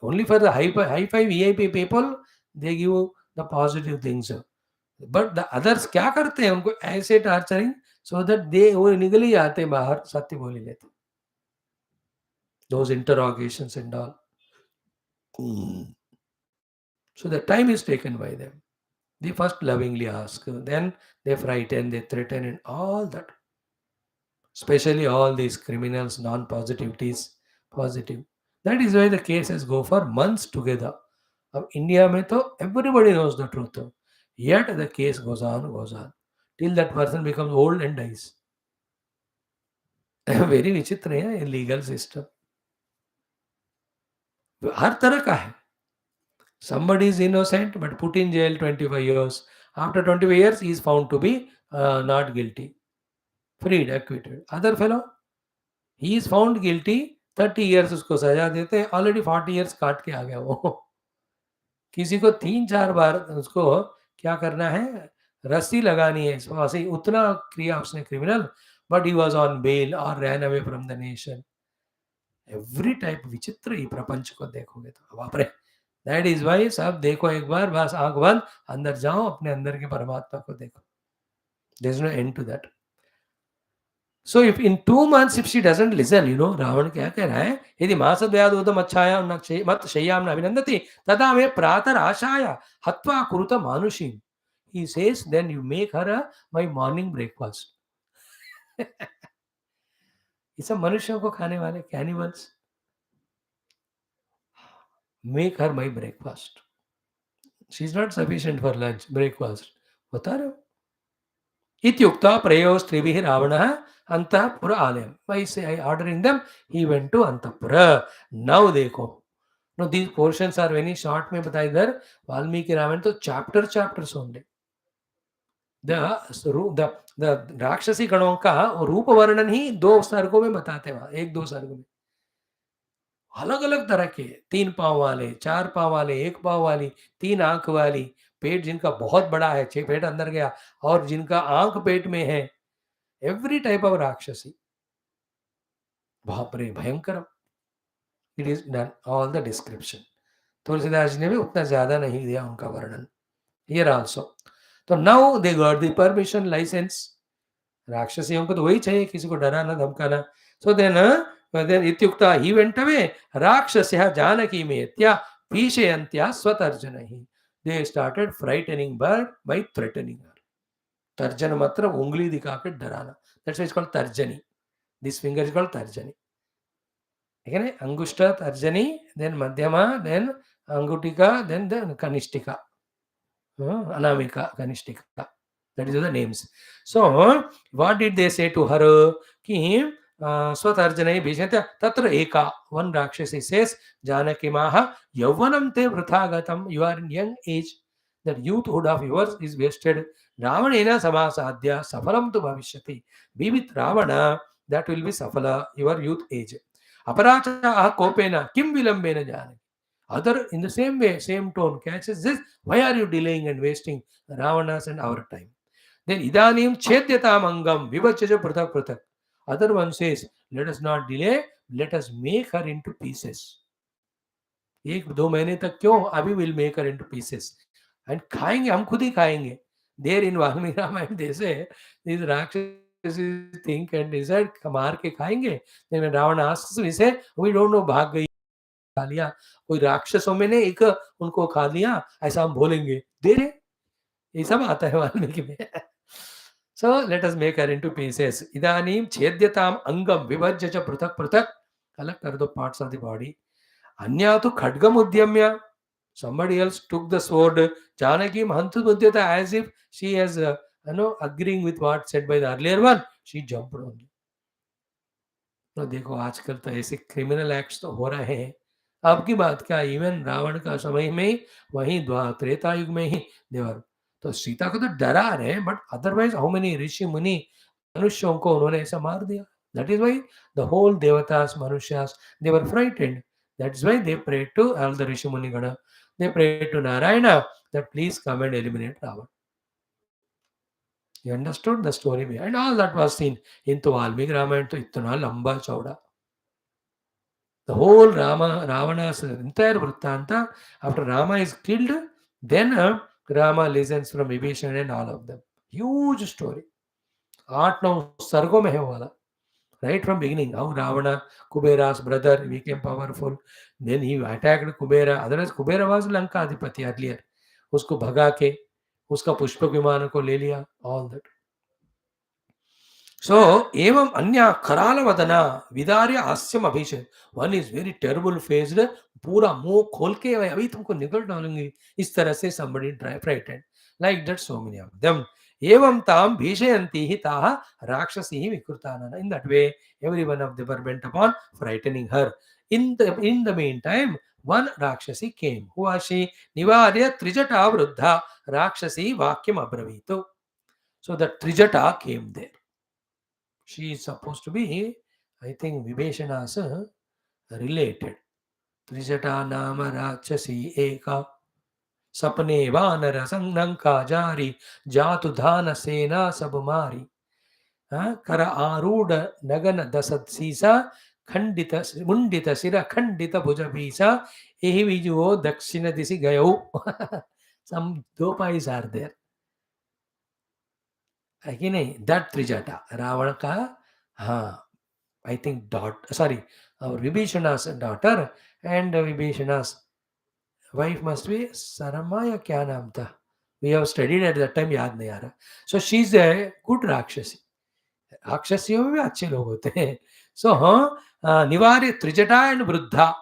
only for the high-fi VIP people they give the positive things, but the others क्या करते हैं उनको ऐसे torturing so that they वो निकल ही आते हैं बाहर सत्य बोल ही लेते, those interrogations and all. So the time is taken by them. They first lovingly ask, then they frighten, they threaten, and all that. Especially all these criminals, non-positivities, positive. That is why the cases go for months together. Of India mein to everybody knows the truth. Yet the case goes on, till that person becomes old and dies. Very विचित्र है ये legal system. हर तरह का है. Somebody is innocent but put in jail 25 years. After 25 years, he is found to be not guilty. Freed, acquitted. Other fellow, he is found guilty, 30 years उसको सजा देते हैं, ऑलरेडी 40 years काट के आ गया वो. किसी को 3-4 बार उसको क्या करना है, रस्सी लगानी है, ऐसे उतना किया उसने criminal, but he was on bail और ran away from the nation. Every type विचित्र ही प्रपंच को देखोगे तो बाप रे. दैट इज वाई सब देखो एक बार, बस आंख बंद, अंदर जाओ, अपने अंदर के परमात्मा को देखो. There is no end to that. So if in 2 months if she doesn't listen, Ravana क्या कह रहा है, यदि मासद्वयादूतम अच्छाया मत शय्याम न अभिनंदति तदा मे प्रातर आशाय हत्वा कुरुत मानुषीम. He says, then you make her my morning breakfast. ये सब मनुष्यों को खाने वाले cannibals. Make her my breakfast. She is not sufficient for lunch, breakfast. बता रहे हो. इत्युक्ता प्रयो स्त्रीभिः रावणः अंतःपुर आलयम्. By ordering them, he went to Antapura. Now देखो. Now these portions are very short में बताए इधर वाल्मीकि रामायण तो chapters only. The राक्षसी गणों का रूप वर्णन ही 2 सर्गों में बताते हैं, 1-2 सर्गों में. अलग अलग तरह के, 3 पाँव वाले, 4 पाँव वाले, 1 पाँव वाली, 3 आंख वाली, पेट जिनका बहुत बड़ा है, पेट अंदर गया, और जिनका आंख पेट में है, एवरी टाइप ऑफ राक्षसी। बाप रे भयंकर। It is done all the description. Tulsidas ji ने भी उतना ज्यादा नहीं दिया उनका वर्णन हियर आल्सो। तो now they got the permission, licence. राक्षसियों को तो वही चाहिए, किसी को डराना धमकाना। सो देन इत्युक्ता ही वेंट अवे राक्षसः जानकी मेत्या भीषयन्त्या स्वतर्जनैः। They started frightening bird by threatening her. तर्जन मतलब उंगली दिखा के डराना, दैट्स व्हाई इट्स कॉल्ड तर्जनी। दिस फिंगर इज कॉल्ड तर्जनी, ठीक है ना? अंगुष्ठ तर्जनी, देन मध्यमा, देन अंगुटिका, देन कनिष्ठिका, अनामिका, कनिष्ठिका, that is the names. So what did they say to her? कि स्वतर्जने भीषयन्त्या तत्र एका, one Rakshasi says, जानकी माह यौवनं ते वृथा गतं, you are in young age, that youthhood of yours is wasted. रावणेन समासाद्य सफलं तु भविष्यति, be with Ravana, that will be safala, your youth age. अपराचाः कोपेन किं विलम्बेन Janaki. Other in the same way, same tone catches this. Why are you delaying and wasting Ravana's and our time? Then idanim chedyatam angam vivachya prathak prathak. Other one says, let us not delay, let us make her into pieces. 1-2 महीने तक क्यों, अभी will make her into pieces and खाएंगे, हम खुद ही खाएंगे. देर इन वाल्मीकि रामायण दे से this राक्षस थिंक एंड डिसाइड मार के खाएंगे. देन रावण आस्क्स, वी से वी डोंट नो, भाग गई, खा लिया, कोई राक्षसों में ने एक उनको खा लिया, ऐसा हम बोलेंगे. दे रहे, ये सब आता है वाल्मीकि में. So let us make her into pieces. इदानीं छेद्यताम अंगम विभज्य च पृथक पृथक, अलग कर दो पार्ट्स ऑफ द बॉडी. अन्या तो खड्गम उद्यम्य, somebody else took the sword. Janaki Mahantu Buddhita, as if she has agreeing with what said by the earlier one, she jumped only. तो देखो आजकल तो ऐसे क्रिमिनल एक्ट्स तो हो रहे हैं. अब की बात क्या, इवन रावण का समय में ही, वहीं त्रेता युग में ही देवर, तो सीता को तो डरा रहे हैं, but otherwise how many rishi muni मनुष्यों को उन्होंने ऐसा मार दिया. That is why the whole देवतास मनुष्यास they were frightened. That's why they prayed to all the Rishi Muni Gana. They prayed to Narayana that please come and eliminate Ravana. You understood the story behind all that was seen into Valmiki Ramayana. तो इतना लंबा चौड़ा, the whole Ravana's entire Vrittanta, after Rama is killed, then Rama listens from Vibhishana and all of them. Huge story. 8-9 सर्गों में है वाला. Right from beginning, how Ravana, Kubera's brother, became powerful. Then he attacked Kubera. Otherwise, Kubera was Lanka Adhipati earlier. उसको भगा के उसका पुष्पक विमान को ले लिया. All that. So, एवं अन्य कराल वदना विदार्य हास्यम अभिषेक. One is very terrible faced, पूरा मुंह खोल के अभी तुमको निकल डालूंगी, इस तरह से somebody frightened. Like that, so many of them. एवं ताम भीषयन्ति हि ताः राक्षसीः विकृतानन. In that way, every one of them were bent upon frightening her. In the meantime, one Rakshasi came. Who was she? Nivarya Trijata Vruddha Rakshasi Vakyam Abravito. So the Trijata came there. She is supposed to be, I think, Vibhishana's related. Trijata Nama Rakshasi Eka. सपने वानर संघंका जारी जातु धान सेना सब मारी. कर आरूढ़ नगन दसत सीसा खंडित मुंडित सिर खंडित भुज भीसा यही बीजुओ दक्षिण दिशि गयो. Some 2 pies are there, है कि नहीं? That त्रिजटा रावण का, हाँ, I think Vibhishana's daughter and Vibhishana's wife must be Sarama या क्या नाम था? We have studied at that time, याद नहीं आ रहा. So she is a good राक्षसी. राक्षसियों में भी अच्छे लोग होते हैं. So निवार्य त्रिजटा and वृद्धा,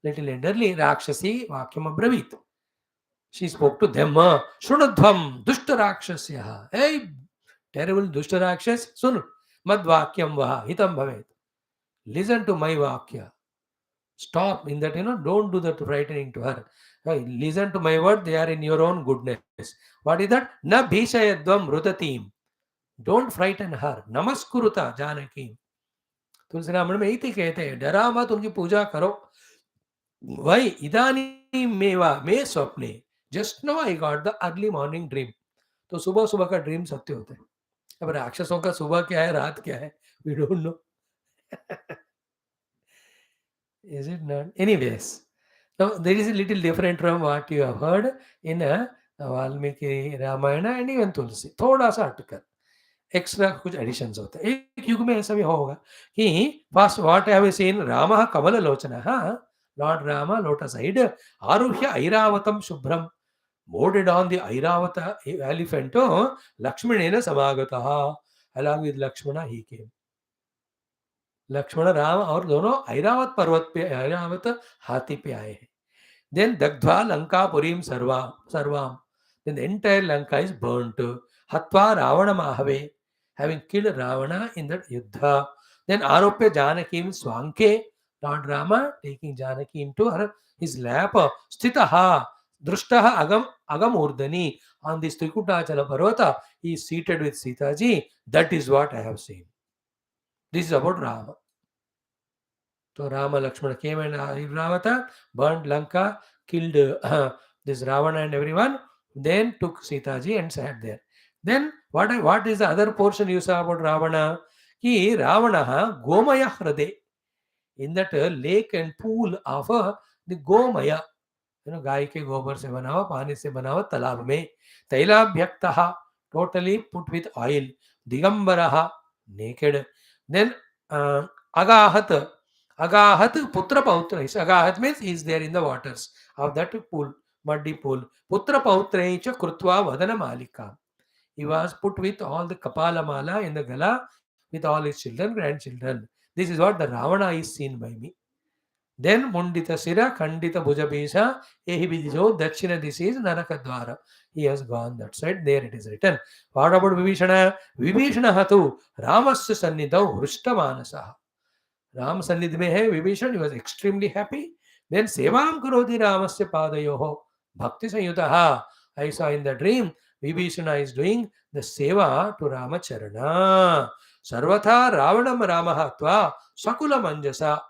little elderly राक्षसी वाक्यम अब्रवीत. She spoke to them. शृणुध्वम दुष्ट राक्षस्यः. Hey, terrible दुष्ट राक्षस, सुन, मद वाक्यम वह हितम भवेत. Listen to my vakya. Stop in that, don't do that frightening to her. Listen to my word, they are in your own goodness. What is that? Na bhishayadvam rudatim. Don't frighten her. Namaskuruta Janaki. तुलसी रामायण में यही कहते हैं, डरा मत, उनकी पूजा करो. Why? Idani meva me swapne. Just now I got the early morning dream. तो सुबह सुबह का ड्रीम सत्य होता है. अब राक्षसों का सुबह क्या है, रात क्या है, we don't know. Is it not? Anyways, now there is a little different from what you have heard in a Valmiki Ramayana and even Tulsi. थोड़ा सा हटकर एक्स्ट्रा कुछ एडिशंस होते हैं. एक युग में ऐसा भी होगा कि first what have we seen, रामः कमललोचनः, लॉर्ड राम लोटस हेड, आरुह्य ऐरावतं शुभ्रम, mounted on the Airavata elephant, Lakshmanena Samagataha. Along with Lakshmana he came. Lakshman Ram और दोनों ऐरावत पर्वत पे, ऐरावत हाथी पे आए हैं. Then Dagdva Lanka Purim Sarvam. Then the entire Lanka is burnt. Hatva Ravana Mahave, having killed Ravana in that Yuddha. Then Aropya Janakim Swanke, Lord Rama taking Janaki into his lap. Sthitaha Drushtaha Agam Urdani. On this Trikutachala Parvata, he is seated with Sita ji. That is what I have seen. This is about Rama. So Rama Lakshmana came and Airavata, burned Lanka, killed this Ravana and everyone, then took Sita ji and sat there. Then what is the other portion you saw about Ravana? Ki Ravana Gomaya Hrade. In that lake and pool of the Gomaya, गाय के गोबर से बना हुआ, पानी से बना हुआ तालाब में, तैलाभ्यक्तः, totally put with oil, दिगंबरः, naked. Then agahat putra pautra. Agahat means he is there in the waters of that pool, muddy pool. Putra pautra cha krutva vadana malika. He was put with all the kapala mala in the gala with all his children, grandchildren. This is what the Ravana is seen by me. Then Mundita Sira, Kandita Bhujabisa, Ehibijo, Dakshina, this is Narakadwara. He has gone that side, there it is written. What about Vibhishana? Vibhishana Hatu, Ramasya Sannidau, Hrushtamanasaha. Ram Sannidhi mein hai, Vibhishan, he was extremely happy. Then Sevam Karoti Ramasya Padayoho, Bhakti Sanyutaha. I saw in the dream, Vibhishana is doing the Seva to Ramacharana. Sarvatha Ravanam Ramahatva, Sakula Manjasa.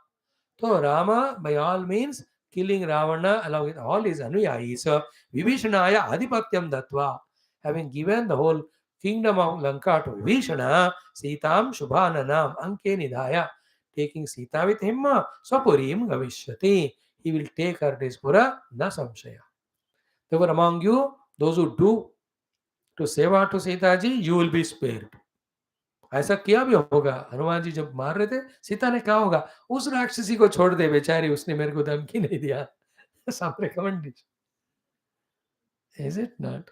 So Rama, by all means, killing Ravana along with all his anuyayis, Vibhishanaya Adhipatyam Datva, having given the whole kingdom of Lanka to Vibhishana, Sitam Shubhananam Anke Nidhaya, taking Sita with him, Sapurim Gavishyati, he will take her to Pura, na samshaya. Therefore, among you, those who do to seva to Sita ji, you will be spared. ऐसा किया भी होगा. हनुमान जी जब मार रहे थे, सीता ने कहा होगा, उस राक्षसी को छोड़ दे बेचारी, उसने मेरे को धमकी नहीं दिया. Some recommendation. Is it not?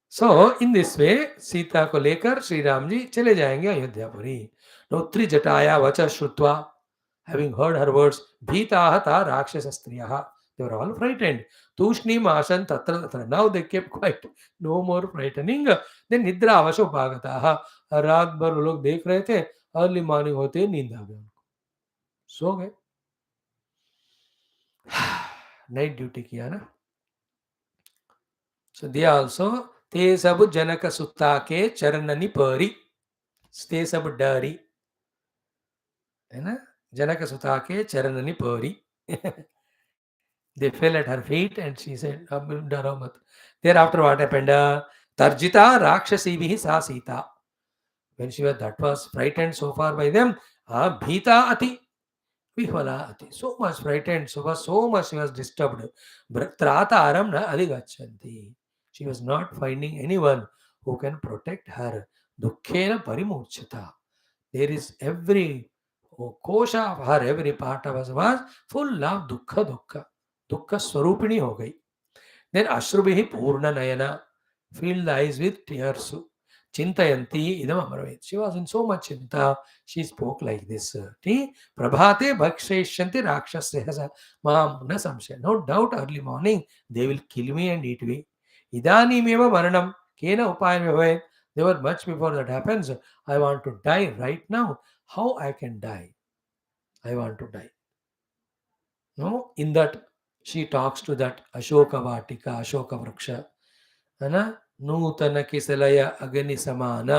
So in this way, Sita को लेकर श्री राम जी चले जाएंगे अयोध्यापुरी. नोत्री जटाया वचा श्रुत्वा, having heard her words, भीताहता राक्षस स्त्रियः, they were all frightened. तूष्णीम आसन तत्र तत्र. Now they kept quiet, no more frightening. Then निद्रा अवशोभागताः, रात भर वो लोग देख रहे थे, अर्ली मॉर्निंग होते नींद आ गया उनको, सो गए. नाइट ड्यूटी किया ना. सो दे आल्सो, ते सब जनक सुता के चरणनि परी, ते सब डरी, है ना, जनक सुता के चरणनि परी. They fell at her feet and she said, डरो मत. Thereafter what happened? Tarjita Rakshasibhi sa Sita. When she was, that was frightened so far by them, Bhita Ati, Vihvala Ati, so much frightened, so much she was disturbed. Trata Aram na Adigachanti. She was not finding anyone who can protect her. Dukkhena Parimurchata. There is every kosha of her, every part of us was full of dukkha. Dukkha swarupini ho gayi. Then Ashrubihi Purna Nayana, filled the eyes with tears. Chintayanti idam amaravit. She was in so much chinta, she spoke like this. Prabhate bhaksheshanti rakshasya mam na samshaya. No doubt early morning they will kill me and eat me. Idani meva maranam kena upayam bhavet. They were much before that happens. I want to die right now. How I can die? I want to die. No, in that she talks to that Ashoka Vatika, Ashoka Vraksha. ನೂತನ ಕಿಸಲಯ ಅಗನಿ ಸಮಾನ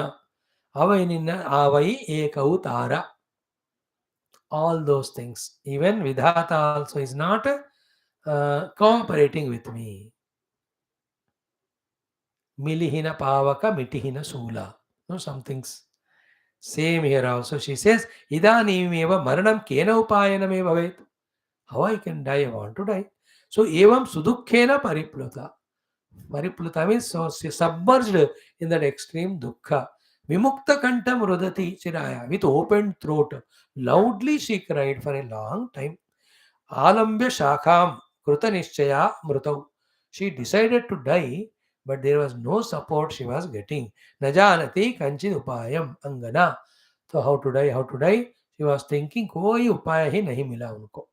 ಅವನಿನ ಆವೈ ಏಕವು ತಾರ. all those things. Even Vidhata also is not cooperating with me. Milihina pavaka mitihina sula. No, some things. Same here also. She says, Idanimeva maranam kena upayaname bhavet. How I can die? I want to die. So, evam sudukhena paripluta. Paripluta means so she submerged in that extreme dukkha. Vimukta kantam rudati chiraya. With open throat. Loudly she cried for a long time. Alambya shakham krutanishchaya mrutau. She decided to die, but there was no support she was getting. Najanati kanchid upayam angana. So how to die, how to die? She was thinking, कोई उपाय ही नहीं मिला उनको.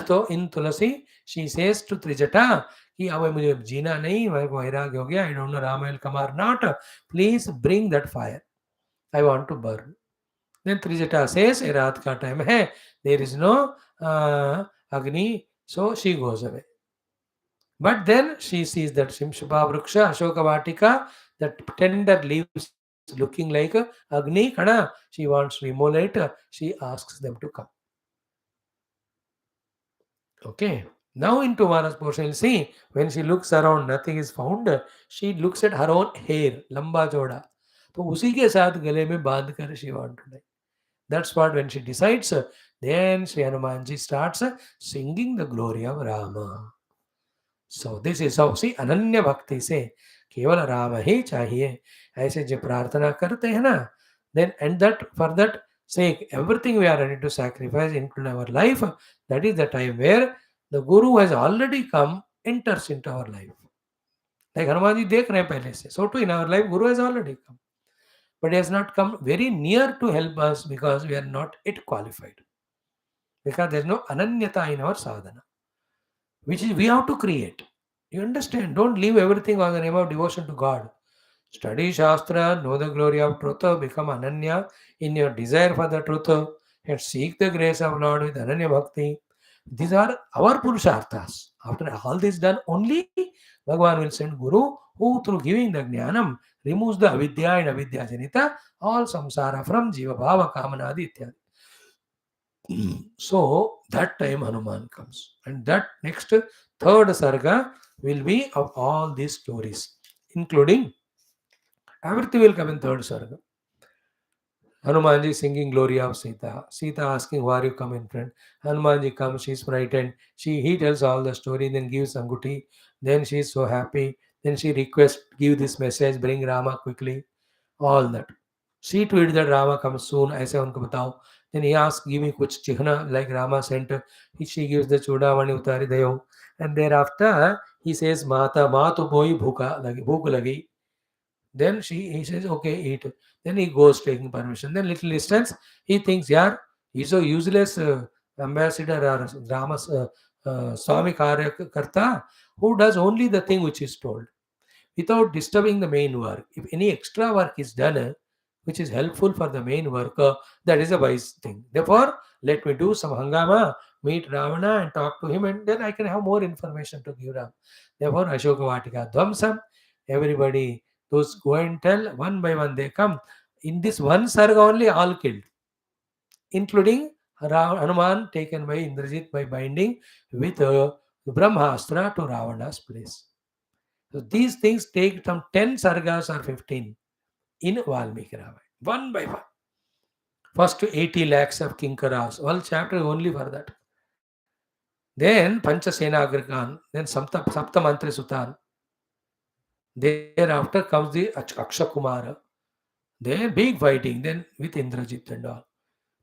तो इन तुलसी she says to Trijata कि अब मुझे जीना नहीं, मेरे को वैराग्य हो गया, I don't know Ram will come और not, please bring that fire, I want to burn. Then Trijata says ए रात का टाइम है, there is no agni, so she goes away. But then she sees that Shimshapa Vriksha, Ashoka Vatika, that tender leaves looking like Agni Kana. She wants to immolate. She asks them to come. Okay. Now in tomorrow's portion, you'll see when she looks around, nothing is found. She looks at her own hair, lamba joda. तो उसी के साथ गले में बांध कर she want to die. That's what when she decides, then Sri Hanumanji starts singing the glory of Rama. So this is how, see, अनन्य भक्ति से केवल राम ही चाहिए ऐसे जो प्रार्थना करते हैं ना, then and that for that sake everything we are ready to sacrifice including our life, that is the time where the Guru has already come, enters into our life. Like Hanuman ji देख रहे हैं पहले से, so too in our life Guru has already come, but he has not come very near to help us because we are not yet qualified, because there is no ananyata in our sadhana, which is we have to create. You understand? Don't leave everything on the name of devotion to God. Study Shastra, know the glory of truth, become Ananya in your desire for the truth, and seek the grace of Lord with Ananya Bhakti. These are our Purusharthas. After all this done, only Bhagavan will send Guru, who through giving the Jnanam removes the Avidya and Avidya Janita, all samsara from Jiva Bhava Kamanadi Ityadi. So that time Hanuman comes, and that next third sarga will be of all these stories, including everything will come in third sarga. Hanumanji singing glory of Sita. Sita asking why you come in front. Hanumanji comes, she's frightened. He tells all the story, then gives Anguti. Then she is so happy. Then she requests, give this message, bring Rama quickly. All that. See to it that Rama comes soon, ऐसे उनको बताओ. Then he asks, give me कुछ चिह्न, like Rama sent. She gives the चूड़ामणि उतारी दयो. And thereafter, he says, माता माँ तो बोई भूख लगी. Then he says, okay, eat. Then he goes taking permission. Then little distance, he thinks, yeah, he's a useless ambassador or Rama's Swami Karya who does only the thing which is told, without disturbing the main work. If any extra work is done, which is helpful for the main work, that is a wise thing. Therefore, let me do some hangama, meet Ravana and talk to him, and then I can have more information to give Ram. Therefore, Ashoka Vatika Dvamsam, everybody, those go and tell, one by one they come. In this one sarga only, all killed, including Hanuman taken by Indrajit by binding with Brahmastra to Ravana's place. So these things take some 10 sargas or 15 in Valmiki Ramayana, one by one. First 80 lakhs of Kinkaras, one chapter only for that. Then Panchasena Agrakan, then Saptamantri Sutan. Thereafter comes the Akshakumara. Then big fighting, then with Indrajit and all.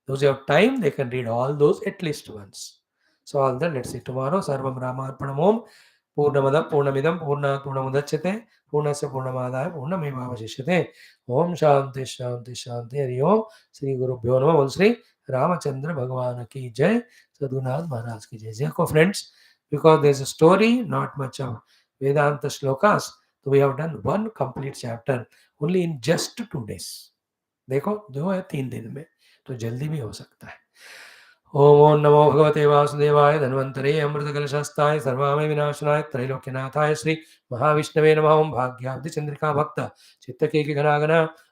Those who have time, they can read all those at least once. So all that, let's see tomorrow. Sarvam Ramarpanam Om. Purnamada Purnamidam Purna Purnamudachate Purnasya Purnamadaya Purnamevavashishyate. Om Shanti Shanti Shanti Hari Om. Sri Guru Bhyo Namaha. Om Sri Ramachandra Bhagavan ki Jai. Sadhunath Maharaj ki Jai. Therefore, friends, because there's a story, not much of Vedanta shlokas, so we have done one complete chapter only in just 2 days. देखो 2 या 3 दिन में, तो जल्दी भी हो सकता है. ओम नमो भगवते वासुदेवाय धन्वंतरे अमृतकलशस्ताय सर्वामय विनाशनाय त्रैलोक्यनाथाय श्री महाविष्णवे नमः. ओम भाग्याब्धि चंद्रिका भक्त चित्तके घनागना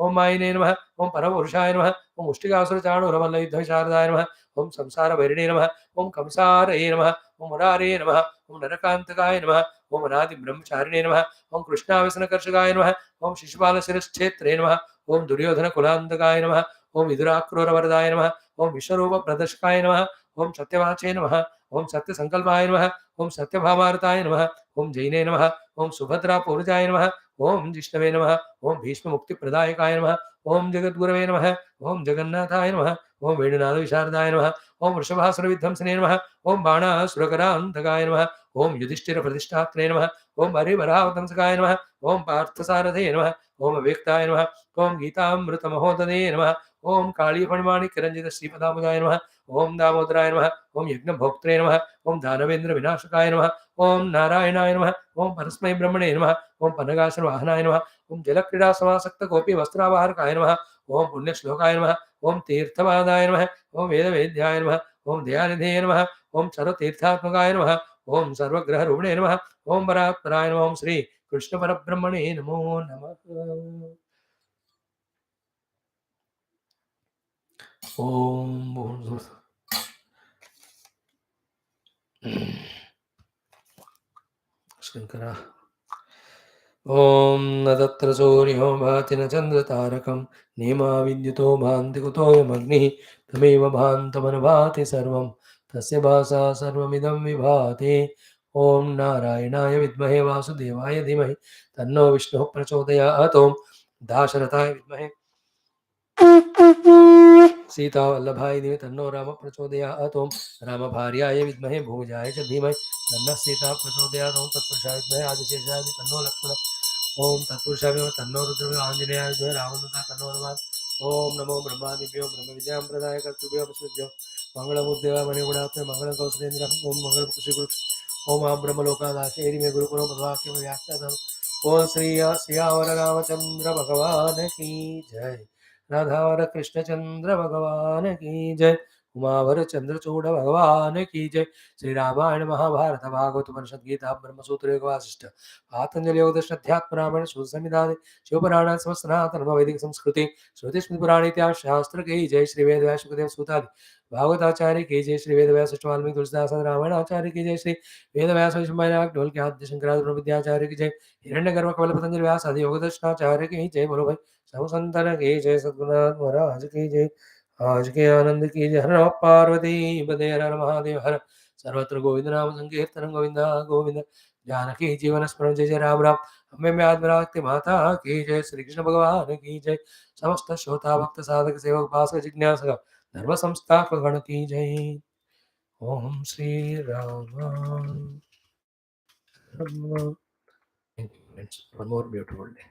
ओम मायिने नमः, ओम परमपुरुषाय नमः, ओम मुष्टिकासुरचाणूरमल्लयुद्धविशारदाय नमः, ओम संसारभैरिणे नमः, ओम कंसारये नमः, ओम मुरारये नमः, ओम नरकान्तकाय नमः, ओम अनादिब्रह्मचारिणे नमः, ओम कृष्णाव्यसनकर्षकाय नमः, ओम शिशुपालशिरश्छेत्रे नमः, ओम दुर्योधनकुलान्तकाय नमः, ओम विदुराक्रूरवरदाय नमः, ओम विश्वरूपप्रदर्शकाय नमः, ओम सत्यवाचे नमः, ओम सत्यसंकल्पाय नमः, ओम सत्यभामार्ताय नमः, ओम जैने नमः, ओम सुभद्रापूर्जाय नमः, ओम जिष्णवे नमः, ओम भीष्ममुक्तिप्रदायकाय नमः, ओम जगद्गुरवे नमः, ओम जगन्नाथाय नमः, ओम वेणुनादविशारदाय नमः, ओम वृषभासुरविध्वंसने नमः, ओम बाणासुरकरान्तकाय नमः, ओम युधिष्ठिरप्रतिष्ठात्रे नमः, ओम हरिवरावतंसकाय नमः, ओम पार्थसारथये नमः, ओम अव्यक्ताय नमः, ओम गीतामृतमहोदधे नमः, ओम कालीफणिमाणिक्यरञ्जितश्रीपदाम्बुजाय नमः, ओम दामोदराय नमः, ओम यज्ञभोक्त्रे नमः, ओम दानवेन्द्रविनाशकाय नमः, ओम नारायणाय नमः, ओम परस्मै ब्रह्मणे नमः, ओम पनगासुरवाहनाय नमः, ओम जलक्रीडासमासक्तगोपीवस्त्रापहारकाय नमः, ओम पुण्यश्लोकाय नमः, ओम तीर्थवादाय नमः, ओम वेदवेद्याय नमः, ओम दयानिधेय नमः, ओम सर्वतीर्थात्मकाय नमः, ओम सर्वग्रहरूपिणे नमः, ओम परात्पराय नमः, ओम श्री कृष्ण परब्रह्मणे नमो नमः। ओम शंकरा। ॐ न तत्र सूर्यो भाति न चन्द्रतारकं नेमा विद्युतो भान्ति कुतोऽयमग्निः तमेव भान्तमनुभाति सर्वं तस्य भासा सर्वमिदं विभाति। ॐ नारायणाय विद्महे वासुदेवाय धीमहि तन्नो विष्णुः प्रचोदयात्। ॐ दाशरथाय विद्महे सीतावल्लभाय धीमहि तन्नो राम प्रचोदयात्। ॐ रामभार्याय विद्महे भूजाय च धीमहि तन्नः सीता प्रचोदयात्। ॐ तत्पुरुषाय विद्महे आदिशेषाय तन्नो लक्ष्मणः। ओम तत्पुरुषाय तन्नो रुद्रः आंजनेयाय विद्महे रावणदूताय तन्नो हनुमान्। ओम नमो ब्रह्मादिभ्यो ब्रह्म विद्यां प्रदाय कर्तृभ्यो विष्णुभ्यो मंगलमूर्तये मणिगुणात्मने मंगलकौसलेन्द्रः ओम मंगलपुरुषे ओम आ ब्रह्मलोकादाशेरि मे गुरुकुलो प्रभाक्यम व्याख्यातम्। ओम श्री सियावर रामचंद्र भगवान की जय। राधावर कृष्णचंद्र भगवान की जय। उमावर चंद्रचूड़ भगवान की जय। श्री रामायण महाभारत भागवत उपनिषद गीता ब्रह्मसूत्र योग वासिष्ठ पातंजलि योग दर्शन अध्यात्म रामायण संविधान शिवपुराण सनातन वैदिक संस्कृति श्रुति स्मृति पुराण इतिहास शास्त्र की जय। श्री वेद व्यास सुखदेव सूतादि भागवताचार्य की जय। श्री वेद व्यास वाल्मीकि तुलसीदास रामायण आचार्य की जय। श्री वेद व्यास ढोल के आद्य शंकराचार्य ब्रह्म विद्याचार्य की जय। हिरण्य गर्भ कमल पतंजलि व्यास आदि योग दर्शनाचार्य की जय। बोलो भाई सब संतन की जय। सद्गुरुनाथ महाराज की जय। आज के आनंद की जय। हर नमः पार्वती पदे हर हर महादेव हर। सर्वत्र गोविंद नाम संकीर्तन गोविंद गोविंद। जानकी जीवन स्मरण जय जय राम राम। हमें में आत्मराक्ति माता की जय। श्री कृष्ण भगवान की जय। समस्त श्रोता भक्त साधक सेवक उपासक जिज्ञासक धर्म संस्थापक गण की जय। ओम Shri Ram. One more beautiful day.